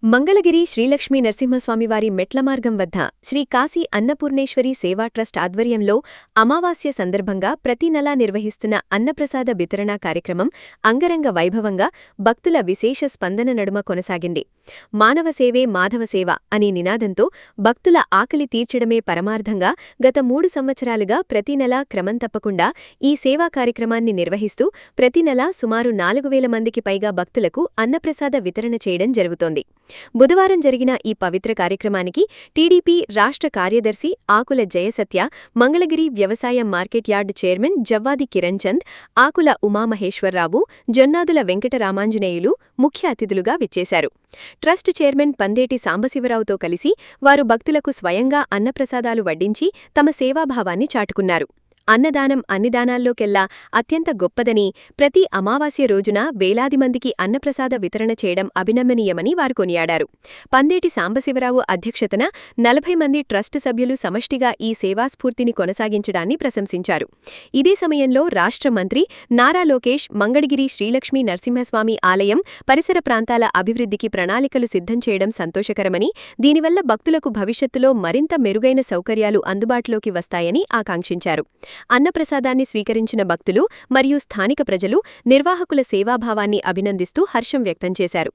మంగళగిరి శ్రీలక్ష్మీ నరసింహస్వామివారి మెట్లమార్గం వద్ద శ్రీ కాశీ అన్నపూర్ణేశ్వరి సేవా ట్రస్ట్ ఆధ్వర్యంలో అమావాస్య సందర్భంగా ప్రతి నెలా నిర్వహిస్తున్న అన్నప్రసాద వితరణ కార్యక్రమం అంగరంగ వైభవంగా భక్తుల విశేష స్పందన నడుమ కొనసాగింది. మానవ సేవే మాధవ సేవ అనే నినాదంతో భక్తుల ఆకలి తీర్చడమే పరమార్థంగా గత 3 సంవత్సరాలుగా ప్రతి నెలా క్రమం తప్పకుండా ఈ సేవా కార్యక్రమాన్ని నిర్వహిస్తూ ప్రతి నెలా సుమారు 4,000 మందికి పైగా భక్తులకు అన్నప్రసాద వితరణ చేయడం జరుగుతోంది. బుధవారం జరిగిన ఈ పవిత్ర కార్యక్రమానికి టీడీపీ రాష్ట్ర కార్యదర్శి ఆకుల జయసత్య, మంగళగిరి వ్యవసాయ market yard chairman Javvadi Kiran Chand, Akula Umamaheswararao, Jonnadula Venkataramanjaneyulu ముఖ్య అతిథులుగా విచ్చేశారు. ట్రస్ట్ చైర్మన్ పందేటి సాంబశివరావుతో కలిసి వారు భక్తులకు స్వయంగా అన్నప్రసాదాలు వడ్డించి తమ సేవాభావాన్ని చాటుకున్నారు. అన్నదానం అన్ని దానాల్లోకెల్లా అత్యంత గొప్పదని, ప్రతి అమావాస్య రోజున వేలాది మందికి అన్నప్రసాద వితరణ చేయడం అభినందనీయమని వారు కొనియాడారు. పందేటి సాంబశివరావు అధ్యక్షతన 40 మంది ట్రస్ట్ సభ్యులు సమష్టిగా ఈ సేవాస్ఫూర్తిని కొనసాగించడాన్ని ప్రశంసించారు. ఇదే సమయంలో రాష్ట్ర మంత్రి నారా లోకేష్ మంగళగిరి శ్రీలక్ష్మీ నరసింహస్వామి ఆలయం, పరిసర ప్రాంతాల అభివృద్ధికి ప్రణాళికలు సిద్ధం చేయడం సంతోషకరమని, దీనివల్ల భక్తులకు భవిష్యత్తులో మరింత మెరుగైన సౌకర్యాలు అందుబాటులోకి వస్తాయని ఆకాంక్షించారు. అన్నప్రసాదాన్ని స్వీకరించిన భక్తులు మరియు స్థానిక ప్రజలు నిర్వాహకుల సేవాభావాన్ని అభినందిస్తూ హర్షం వ్యక్తం చేశారు.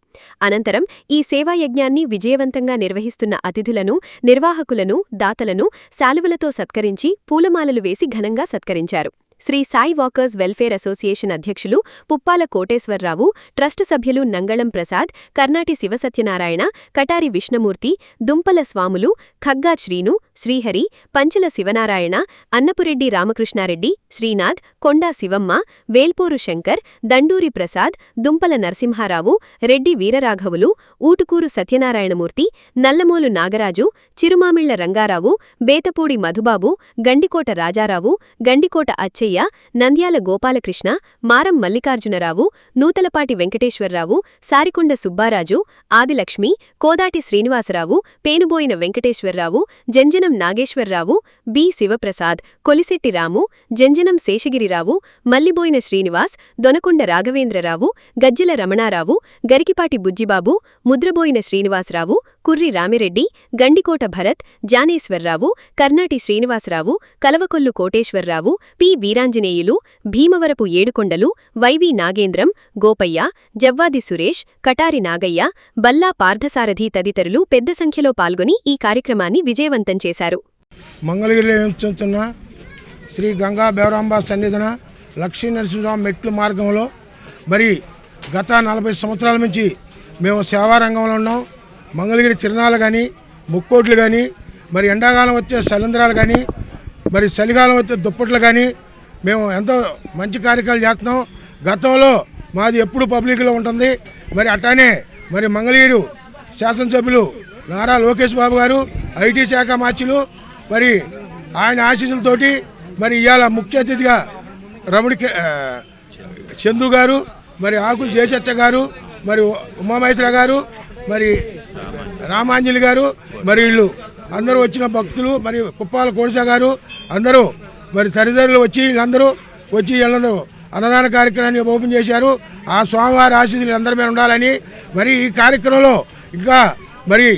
అనంతరం ఈ సేవాయజ్ఞాన్ని విజయవంతంగా నిర్వహిస్తున్న అతిథులను, నిర్వాహకులను, దాతలను శాలువలతో సత్కరించి పూలమాలలు వేసి ఘనంగా సత్కరించారు. Shri Sai walkers welfare association అధ్యక్షులు పుప్పాల కోటేశ్వరరావు, ట్రస్ట్ సభ్యులు నంగళం ప్రసాద్, కర్నాటి శివసత్యనారాయణ, కటారి విష్ణుమూర్తి, దుంపల స్వాములు, ఖగ్గా శ్రీను, శ్రీహరి, పంచల శివనారాయణ, అన్నపురెడ్డి రామకృష్ణారెడ్డి, శ్రీనాథ్, కొండా శివమ్మ, వేల్పూరు శంకర్, దండూరి ప్రసాద్, దుంపల నరసింహారావు, రెడ్డి వీరరాఘవులు, ఊటుకూరు సత్యనారాయణమూర్తి, నల్లమూలు నాగరాజు, చిరుమామిళ్ల రంగారావు, బేతపూడి మధుబాబు, గండికోట రాజారావు, గండికోట అచ్చయ్య, నంద్యాల గోపాలకృష్ణ, మారం మల్లికార్జునరావు, నూతలపాటి వెంకటేశ్వరరావు, సారికొండ సుబ్బారాజు, ఆదిలక్ష్మి, కోదాటి శ్రీనివాసరావు, పేనుబోయిన వెంకటేశ్వరరావు, జంజనం నాగేశ్వరరావు, బి శివప్రసాద్, కొలిశెట్టి రాము, జంజనం శేషగిరిరావు, మల్లిబోయిన శ్రీనివాస్, దొనకొండ రాఘవేంద్రరావు, గజ్జెల రమణారావు, గరికిపాటి బుజ్జిబాబు, ముద్రబోయిన శ్రీనివాసరావు, కుర్రి రామిరెడ్డి, గండికోట భరత్, జానేశ్వర్రావు, కర్నాటి శ్రీనివాసరావు, కలవకొల్లు కోటేశ్వరరావు, పి వీరాంజనేయులు, భీమవరపు ఏడుకొండలు, వైవి నాగేంద్రం, గోపయ్య, జవ్వాది సురేష్, కటారి నాగయ్య, బల్లా పార్థసారథి తదితరులు పెద్ద సంఖ్యలో పాల్గొని ఈ కార్యక్రమాన్ని విజయవంతం చేశారు. మంగళగిరిలో ఉంచుతున్న శ్రీ గంగా బేవరాంబ సన్నిధిన లక్ష్మీ నరసింహస్వామి మెట్లు మార్గంలో మరి గత 40 సంవత్సరాల నుంచి మేము సేవారంగంలో ఉన్నాం. మంగళగిరి తిరణాలు కానీ, ముక్కోట్లు కానీ, మరి ఎండాకాలం వచ్చే శిలంధ్రాలు కానీ, మరి చలికాలం వచ్చే దుప్పట్లు కానీ మేము ఎంతో మంచి కార్యక్రమాలు చేస్తున్నాం. గతంలో మాది ఎప్పుడు పబ్లిక్లో ఉంటుంది. మరి అట్లానే మరి మంగళగిరి శాసనసభ్యులు నారా లోకేష్ బాబు గారు, ఐటీ శాఖ మార్చులు, మరి ఆయన ఆశీస్సులతోటి మరి ఇవాళ ముఖ్య అతిథిగా రమణి చందు గారు, మరి ఆకుల జయసత్య గారు, మరి ఉమామహేశ్వర గారు, మరి రామాంజలి గారు, మరి వీళ్ళు అందరూ వచ్చిన భక్తులు, మరి కుప్పాల కోడిసా గారు అందరూ మరి తల్లిదండ్రులు వచ్చి వీళ్ళందరూ అన్నదాన కార్యక్రమాన్ని ఓపెన్ చేశారు. ఆ స్వామివారి ఆశీస్సులు అందరి మీద ఉండాలని, మరి ఈ కార్యక్రమంలో ఇంకా మరి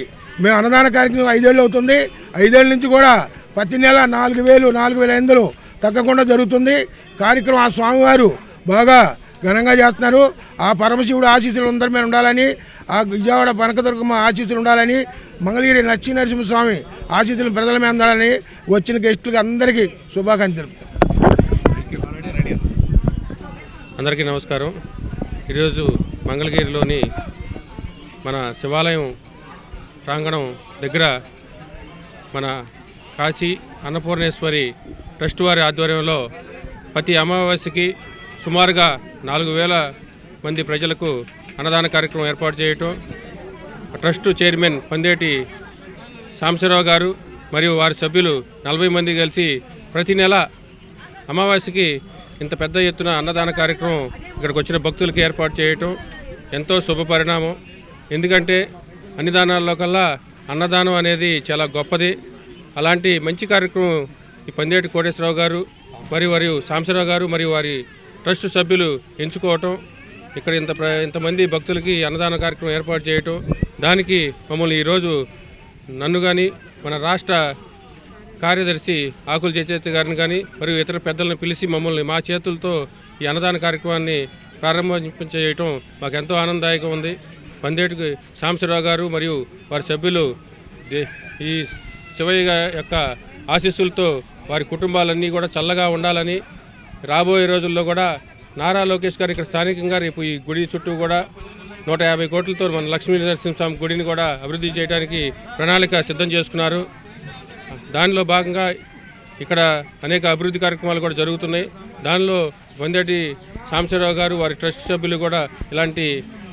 మేము అన్నదాన కార్యక్రమం 5 ఏళ్ళు అవుతుంది. 5 ఏళ్ళ నుంచి కూడా ప్రతి నెల 4,500 తగ్గకుండా జరుగుతుంది కార్యక్రమం. ఆ స్వామివారు బాగా ఘనంగా చేస్తున్నారు. ఆ పరమశివుడు ఆశీస్సులు అందరి మీద ఉండాలని, ఆ విజయవాడ కనకదుర్గమ్మ ఆశీస్సులు ఉండాలని, మంగళగిరి లక్ష్మీ నరసింహస్వామి ఆశీస్సులు ప్రజల మీద ఉండాలని వచ్చిన గెస్టులకు అందరికీ శుభాకాంక్షలు. అందరికీ నమస్కారం. ఈరోజు మంగళగిరిలోని మన శివాలయం ప్రాంగణం దగ్గర మన కాశీ అన్నపూర్ణేశ్వరి ట్రస్ట్ వారి ఆధ్వర్యంలో ప్రతి అమావాస్యకి సుమారుగా 4,000 మంది ప్రజలకు అన్నదాన కార్యక్రమం ఏర్పాటు చేయటం, ట్రస్టు చైర్మన్ పందేటి సాంబశివరావు గారు మరియు వారి సభ్యులు 40 మంది కలిసి ప్రతి నెల అమావాస్యకి ఇంత పెద్ద ఎత్తున అన్నదాన కార్యక్రమం ఇక్కడికి వచ్చిన భక్తులకి ఏర్పాటు చేయటం ఎంతో శుభపరిణామం. ఎందుకంటే అన్ని దానాల్లో కల్లా అన్నదానం అనేది చాలా గొప్పది. అలాంటి మంచి కార్యక్రమం ఈ పందేటి కోటేశ్వరరావు గారు మరియు సాంబశివరావు గారు మరియు వారి ట్రస్ట్ సభ్యులు ఎంచుకోవటం ఇక్కడ ఇంతమంది భక్తులకి అన్నదాన కార్యక్రమం ఏర్పాటు చేయటం, దానికి మమ్మల్ని ఈరోజు నన్ను కానీ మన రాష్ట్ర కార్యదర్శి ఆకుల చేతి గారిని కానీ మరియు ఇతర పెద్దలను పిలిచి మమ్మల్ని మా చేతులతో ఈ అన్నదాన కార్యక్రమాన్ని ప్రారంభించేయటం మాకు ఎంతో ఆనందదాయకంగా ఉంది. పందేటికి సాంబశివరావు గారు మరియు వారి సభ్యులు ఈ శివయ్య యొక్క ఆశీస్సులతో వారి కుటుంబాలన్నీ కూడా చల్లగా ఉండాలని, రాబోయే రోజుల్లో కూడా నారా లోకేష్ గారు ఇక్కడ స్థానికంగా రేపు ఈ గుడి చుట్టూ కూడా 150 కోట్లతో మన లక్ష్మీ నరసింహస్వామి గుడిని కూడా అభివృద్ధి చేయడానికి ప్రణాళిక సిద్ధం చేసుకున్నారు. దానిలో భాగంగా ఇక్కడ అనేక అభివృద్ధి కార్యక్రమాలు కూడా జరుగుతున్నాయి. దానిలో వందేటి సాంబశివరావు గారు వారి ట్రస్ట్ సభ్యులు కూడా ఇలాంటి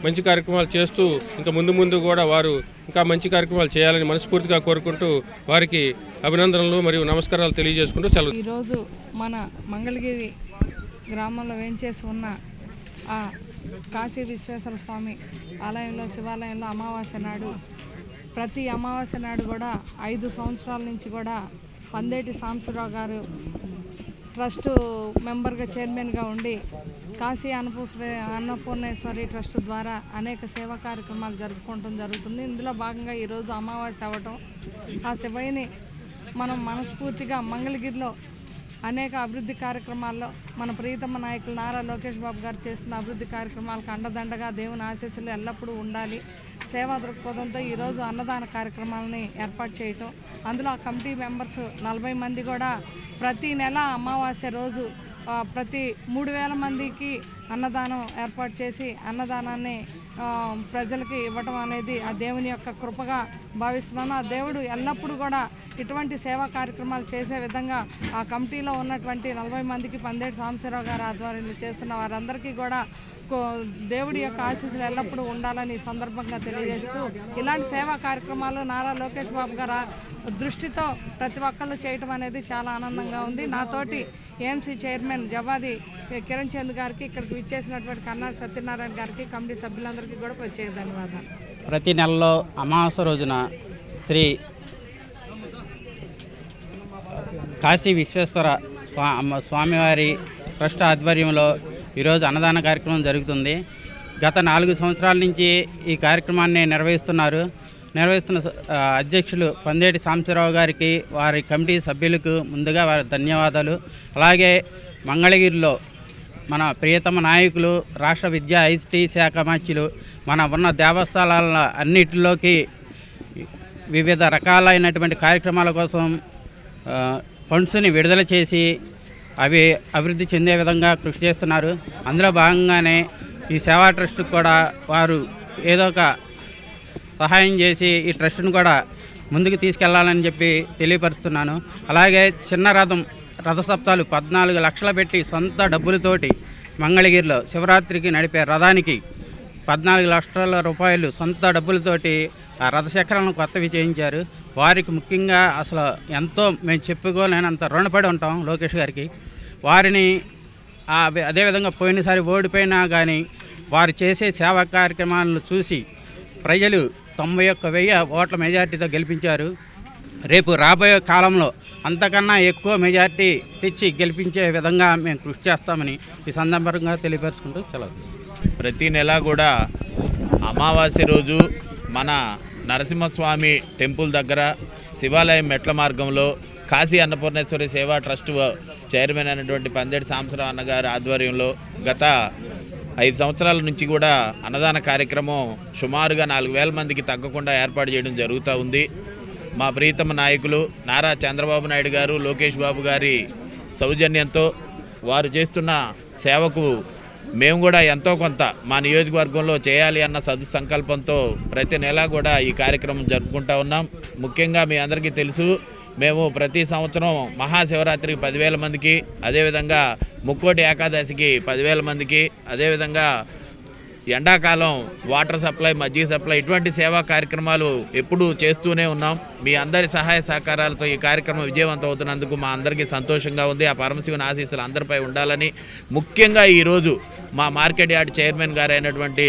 మంచి కార్యక్రమాలు చేస్తూ ఇంకా ముందు కూడా వారు ఇంకా మంచి కార్యక్రమాలు చేయాలని మనస్ఫూర్తిగా కోరుకుంటూ వారికి అభినందనలు మరియు నమస్కారాలు తెలియజేసుకుంటూ సెలవు. ఈరోజు మన మంగళగిరి గ్రామంలో వేంచేసి ఉన్న ఆ కాశీ విశ్వేశ్వర స్వామి ఆలయంలో శివాలయంలో అమావాస్య నాడు ప్రతి అమావాస్య నాడు కూడా 5 సంవత్సరాల నుంచి కూడా పందేటి సాంబశివరావు గారు ట్రస్ట్ మెంబర్గా చైర్మన్గా ఉండి కాశీ అన్నపూర్ణేశ్వరి ట్రస్ట్ ద్వారా అనేక సేవా కార్యక్రమాలు జరుపుకోవడం జరుగుతుంది. ఇందులో భాగంగా ఈరోజు అమావాస్య అవ్వటం, ఆ శివయ్యని మనం మనస్ఫూర్తిగా మంగళగిరిలో అనేక అభివృద్ధి కార్యక్రమాల్లో మన ప్రియతమ నాయకులు నారా లోకేష్ బాబు గారు చేస్తున్న అభివృద్ధి కార్యక్రమాలకు అండదండగా దేవుని ఆశీస్సులు ఎల్లప్పుడూ ఉండాలి. సేవా దృక్పథంతో ఈరోజు అన్నదాన కార్యక్రమాలని ఏర్పాటు చేయటం, అందులో ఆ కమిటీ మెంబర్స్ 40 మంది కూడా ప్రతి నెల అమావాస్య రోజు ప్రతి 3000 మందికి అన్నదానం ఏర్పాటు చేసి అన్నదానాన్ని ప్రజలకి ఇవ్వటం అనేది ఆ దేవుని యొక్క కృపగా భావిస్తున్నాను. ఆ దేవుడు ఎల్లప్పుడూ కూడా ఇటువంటి సేవా కార్యక్రమాలు చేసే విధంగా ఆ కమిటీలో ఉన్నటువంటి 40 మందికి పందేటి సాంబశివరావు గారు ఆధ్వర్యంలో చేస్తున్న వారందరికీ కూడా దేవుడి యొక్క ఆశీస్సులు ఎల్లప్పుడూ ఉండాలని సందర్భంగా తెలియజేస్తూ, ఇలాంటి సేవా కార్యక్రమాలు నారా లోకేష్ బాబు గారు దృష్టితో ప్రతి ఒక్కళ్ళు చేయటం అనేది చాలా ఆనందంగా ఉంది. నాతోటి ఏఎంసీ చైర్మన్ జవాది కిరణ్ చంద్ గారికి, ఇక్కడికి విచ్చేసినటువంటి కర్నాటక సత్యనారాయణ గారికి, కమిటీ సభ్యులందరికీ కూడా ప్రత్యేక ధన్యవాదాలు. ప్రతి నెలలో అమావాస్య రోజున శ్రీ కాశీ విశ్వేశ్వర స్వామివారి ట్రస్ట్ ఆధ్వర్యంలో ఈరోజు అన్నదాన కార్యక్రమం జరుగుతుంది. గత 4 సంవత్సరాల నుంచి ఈ కార్యక్రమాన్ని నిర్వహిస్తున్న అధ్యక్షులు పందేటి సాంబశివరావు గారికి, వారి కమిటీ సభ్యులకు ముందుగా వారి ధన్యవాదాలు. అలాగే మంగళగిరిలో మన ప్రియతమ నాయకులు, రాష్ట్ర విద్యా ఐటీ శాఖ మంత్రులు మన ఉన్న దేవస్థానాల అన్నిటిలోకి వివిధ రకాలైనటువంటి కార్యక్రమాల కోసం ఫండ్స్ని విడుదల చేసి అవి అభివృద్ధి చెందే విధంగా కృషి చేస్తున్నారు. అందులో భాగంగానే ఈ సేవా ట్రస్ట్కి కూడా వారు ఏదో ఒక సహాయం చేసి ఈ ట్రస్ట్ను కూడా ముందుకు తీసుకెళ్లాలని చెప్పి తెలియపరుస్తున్నాను. అలాగే చిన్న రథసప్తాలు 14 లక్షలు పెట్టి సొంత డబ్బులతోటి మంగళగిరిలో శివరాత్రికి నడిపే రథానికి 14 లక్షల రూపాయలు సొంత డబ్బులతోటి ఆ రథచక్రాలను కొత్తవి చేయించారు. వారికి ముఖ్యంగా అసలు ఎంతో మేము చెప్పుకోలేనంత రుణపడి ఉంటాం లోకేష్ గారికి. వారిని అదేవిధంగా పోయినసారి ఓడిపోయినా కానీ వారు చేసే సేవా కార్యక్రమాలను చూసి ప్రజలు 91,000 ఓట్ల మెజార్టీతో గెలిపించారు. రేపు రాబోయే కాలంలో అంతకన్నా ఎక్కువ మెజార్టీ తెచ్చి గెలిపించే విధంగా మేము కృషి చేస్తామని ఈ సందర్భంగా తెలియపరుచుకుంటూ సెలవు. ప్రతి నెల కూడా అమావాస్య రోజు మన నరసింహస్వామి టెంపుల్ దగ్గర శివాలయం మెట్ల మార్గంలో కాశీ అన్నపూర్ణేశ్వరి సేవా ట్రస్ట్ చైర్మన్ అయినటువంటి పందేటి సాంబశివరావు అన్నగారి ఆధ్వర్యంలో గత 5 సంవత్సరాల నుంచి కూడా అన్నదాన కార్యక్రమం సుమారుగా 4,000 మందికి తగ్గకుండా ఏర్పాటు చేయడం జరుగుతూ ఉంది. మా ప్రియతమ నాయకులు నారా చంద్రబాబు నాయుడు గారు, లోకేష్ బాబు గారి సౌజన్యంతో వారు చేస్తున్న సేవకు మేము కూడా ఎంతో కొంత మా నియోజకవర్గంలో చేయాలి అన్న సంకల్పంతో ప్రతి నెల కూడా ఈ కార్యక్రమం జరుపుకుంటూ ఉన్నాం. ముఖ్యంగా మీ అందరికీ తెలుసు, మేము ప్రతి సంవత్సరం మహాశివరాత్రికి 10,000 మందికి, అదేవిధంగా ముక్కోటి ఏకాదశికి 10,000 మందికి, అదేవిధంగా ఎండాకాలం వాటర్ సప్లై, మజ్జిగ సప్లై ఇటువంటి సేవా కార్యక్రమాలు ఎప్పుడూ చేస్తూనే ఉన్నాం. మీ అందరి సహాయ సహకారాలతో ఈ కార్యక్రమం విజయవంతం అవుతున్నందుకు మా అందరికీ సంతోషంగా ఉంది. ఆ పరమశివుని ఆశీస్సులు అందరిపై ఉండాలని, ముఖ్యంగా ఈరోజు మా మార్కెట్ యార్డ్ చైర్మన్ గారు అయినటువంటి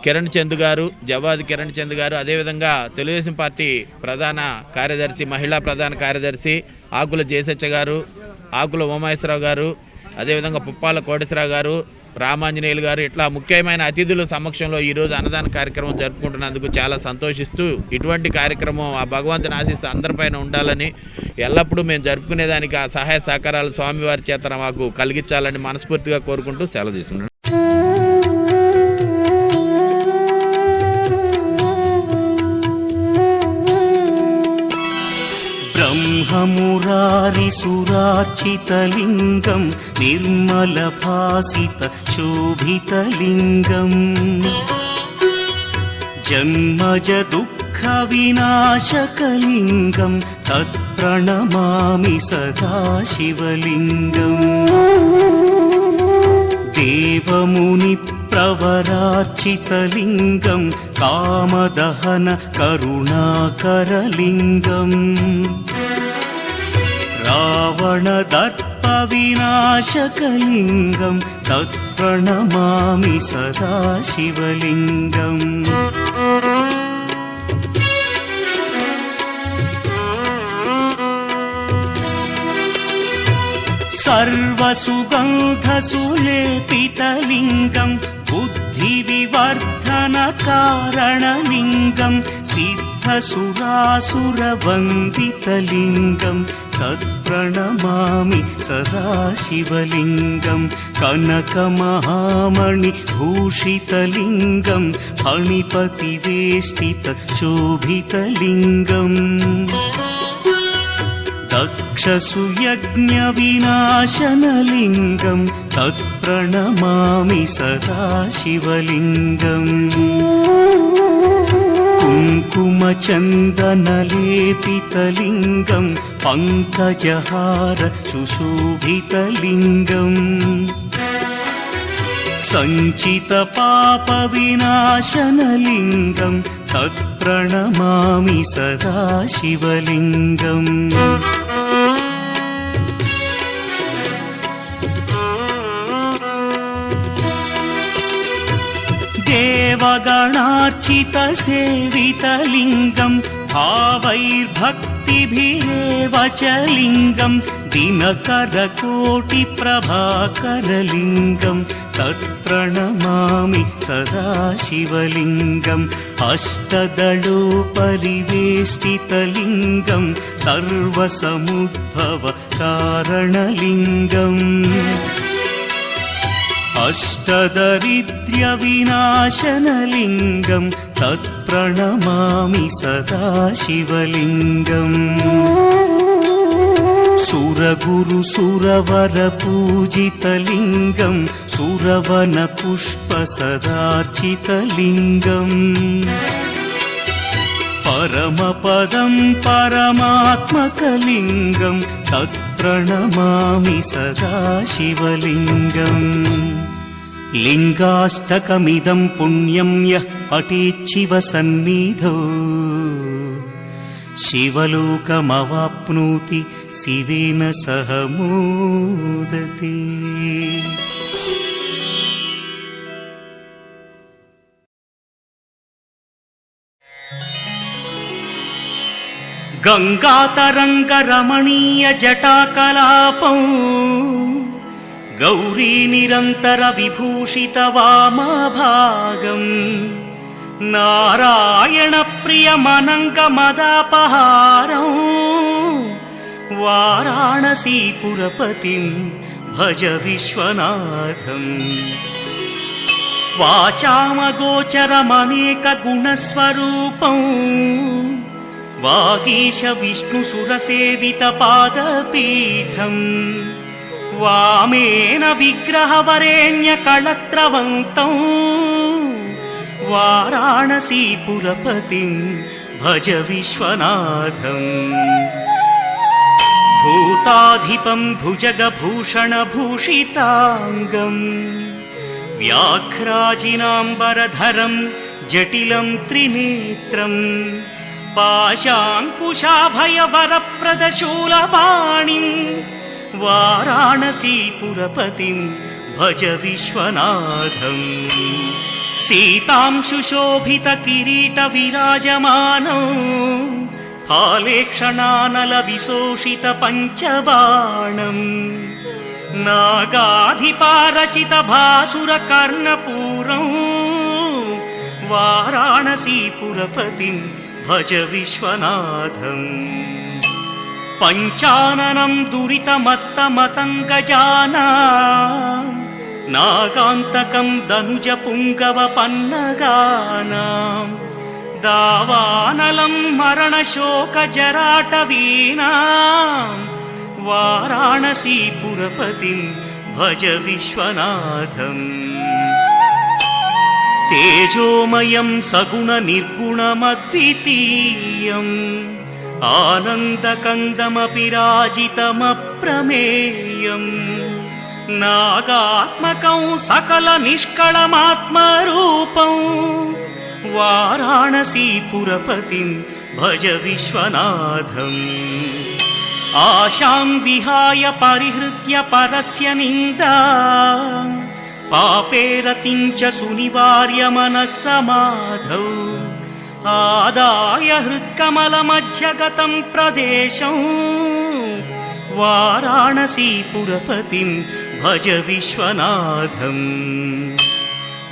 కిరణ్ చంద్ గారు, జవాద్ కిరణ్ చంద్ గారు, అదేవిధంగా తెలుగుదేశం పార్టీ ప్రధాన కార్యదర్శి, మహిళా ప్రధాన కార్యదర్శి ఆకుల జేసచ్చ గారు, ఆకుల ఉమామేశ్వరరావు గారు, అదేవిధంగా పుప్పాల కోటేశ్వరరావు గారు, రామాంజనేయులు గారు ఇట్లా ముఖ్యమైన అతిథుల సమక్షంలో ఈరోజు అన్నదాన కార్యక్రమం జరుపుకుంటున్నందుకు చాలా సంతోషిస్తూ ఇటువంటి కార్యక్రమం ఆ భగవంతుని ఆశీస్సు అందరిపైన ఉండాలని ఎల్లప్పుడూ మేము జరుపుకునేదానికి ఆ సహాయ సహకారాలు స్వామివారి చేత మాకు కలిగించాలని మనస్ఫూర్తిగా కోరుకుంటూ సెలవు తీసుకుంటున్నాను. ब्रह्ममुरारिसुरार्चितलिङ्गं निर्मलभासित शोभितलिङ्गम् जन्मज दुःखविनाशकलिङ्गं तत्प्रणमामि सदा शिवलिङ्गम् देवमुनिप्रवरार्चितलिङ्गं कामदहन करुणाकरलिङ्गम् रावणदर्पविनाशकलिङ्गं तत्प्रणमामि सदा शिवलिङ्गम् सर्वसुगन्धसुलेपितलिङ्गं बुद्धिविवर्धनकारणलिङ्गं सिद्धसुरासुरवन्दितलिङ्गं तत्प्रणमामि सदा शिवलिङ्गं कनकमहामणिभूषितलिङ्गं फणिपतिवेष्टितशोभितलिङ्गम् दक्षसुयज्ञविनाशनलिङ्गं तत्प्रणमामि सदा शिवलिङ्गम् कुङ्कुमचन्दनलेपितलिङ्गं पङ्कजहार सुशोभितलिङ्गम् सञ्चितपापविनाशनलिङ्गं तत्प्रणमामि सदा शिवलिङ्गम् देवगणार्चितसेवितलिङ्गं भावैर्भक्तिभिरेव च लिङ्गं दिनकरकोटिप्रभाकरलिङ्गं तत्प्रणमामि सदा शिवलिङ्गम् अष्टदलोपरिवेष्टितलिङ्गं सर्वसमुद्भवकारणलिङ्गम् अष्टदरिद्र्यविनाशनलिङ्गं तत्प्रणमामि सदा शिवलिङ्गम् सुरगुरुसुरवरपूजितलिङ्गं सुरवनपुष्पसदार्चितलिङ्गम् परमपदं परमात्मकलिङ्गं तत्प्रणमामि सदा शिवलिङ्गम् लिङ्गाष्टकमिदं पुण्यं यः पठेच्छिव सन्निधौ शिवलोकमवाप्नोति शिवेन सह मोदते। गंगातरंगरमणीय जटाकलापं गौरी निरंतर विभूषित वामभागं नारायण प्रियमनंगमदापहारं वाराणसीपुरपतिं भज विश्वनाथम् वाचामगोचरमनेकगुणस्वरूपं वागीश विष्णुसुरसेवितपादपीठम् वामेन विग्रहवरेण्यकळत्रवन्तं वाराणसीपुरपतिं भज विश्वनाथम् भूताधिपं भुजगभूषणभूषिताङ्गम् व्याघ्राजिनाम्बरधरं जटिलं त्रिनेत्रम् पाशाङ्कुशाभयवरप्रदशूलपाणिं वाराणसीपुरपतिं भज विश्वनाथम् सीतां सुशोभितकिरीटविराजमानौ फालेक्षणानलविशोषितपञ्चबाणम् నాగాధిపారచిత భాసుర కర్ణపూరం వారాణసీపురపతిం భజ విశ్వనాథం పంచాననం దురితమత్తమతంగజానాం నాగాంతకం ధనుజ పుంగవ పన్నగానాం దావానలం మరణశోక జరాటవీనాం వారాణసీపురపతిం భజ విశ్వనాథం తేజోమయం సగుణ నిర్గుణమద్వితీయం ఆనందకందమపిరాజితమప్రమేయం నాగాత్మకం సకల నిష్కళమాత్మరూపం వారాణసీపురపతిం భజ విశ్వనాథం ఆశాం విహాయ పరిహృత్య పరస్య నిందా పాపేరతిం చ సునివార్య మనస్సమాధౌ ఆదాయ హృత్కమలమధ్యగతం ప్రదేశం వారాణసీపురపతిం భజ విశ్వనాథం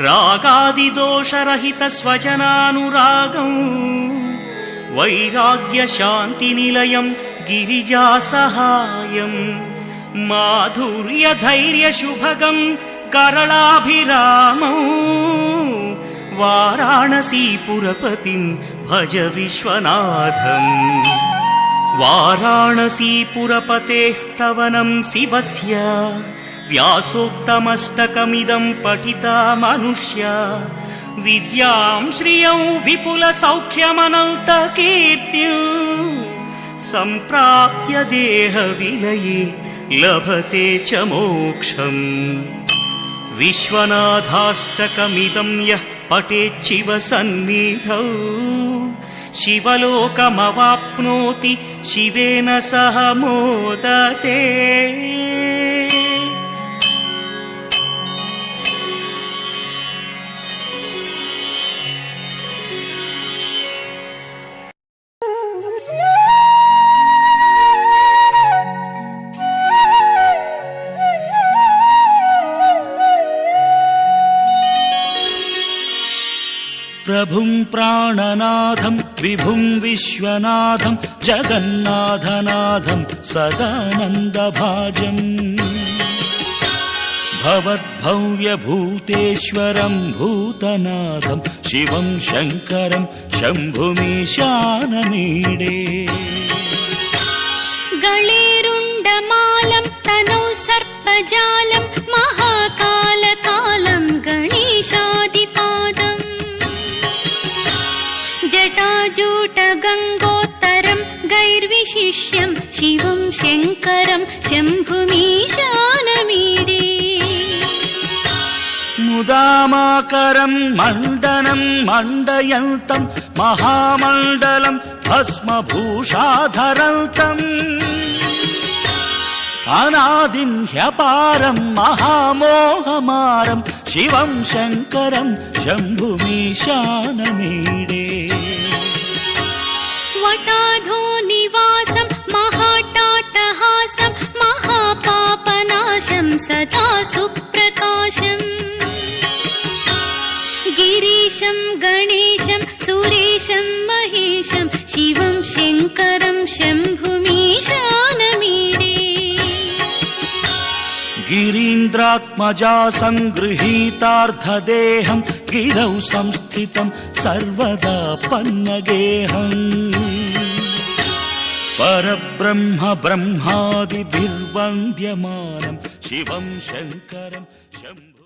రాగాదిదోషరహిత స్వజనానురాగం వైరాగ్య శాంతి నిలయం గిరిజాసహాయం మాధుర్య ధైర్య శుభగం కరళాభిరామం వారాణసీపురపతిం భజ విశ్వనాథం వారాణసీపురపతేస్తవనం శివస్య వ్యాసోక్తమష్టకమిదం పఠితా మనుష్య విద్యాం శ్రియం విపుల సౌఖ్యమనంత కీర్తిం సంప్రాప్య దేహ విలయే లభతే చ మోక్షం విశ్వనాథాష్టకమిదం యః పఠేచ్చివ సన్నిధౌ శివలోకమవాప్నోతి శివేన సహ మోదతే ప్రభుం ప్రాణనాథం విభుం విశ్వనాథం జగన్నాథనాథం సదానందభాజం భవద్భవ్యభూతేశ్వరం భూతనాథం శివం శంకరం శంభుమీశానమీడే గళేరుండమాలం తనౌ సర్పజాలం మహాకాలకాలం గణేశాదిపాదం జటాజూట గంగోత్తరం గైర్విశిష్యం శివం శంకరం శంభుమీశానమీడే ముదామాకరం మండనం మండయంతం మహామండలం భస్మభూషాధరంతం అనాదిం హ్యపారం మహామోహమారం శివం శంకరం శంభుమీశానమీడే వటాధో నివాసం మహాటాటహాసం మహాపాపనాశం సదా సుప్రకాశం గిరీశం గణేశం సురేశం మహేశం శివం శంకరం శంభుమీశానమీడే గిరీంద్రాత్మజా సంగృహీతార్థదేహం గిరౌ సంస్థితం సర్వదా పన్నగేహం పరబ్రహ్మ బ్రహ్మాదిభిర్వంద్యమానం శివం శంకరం శంభు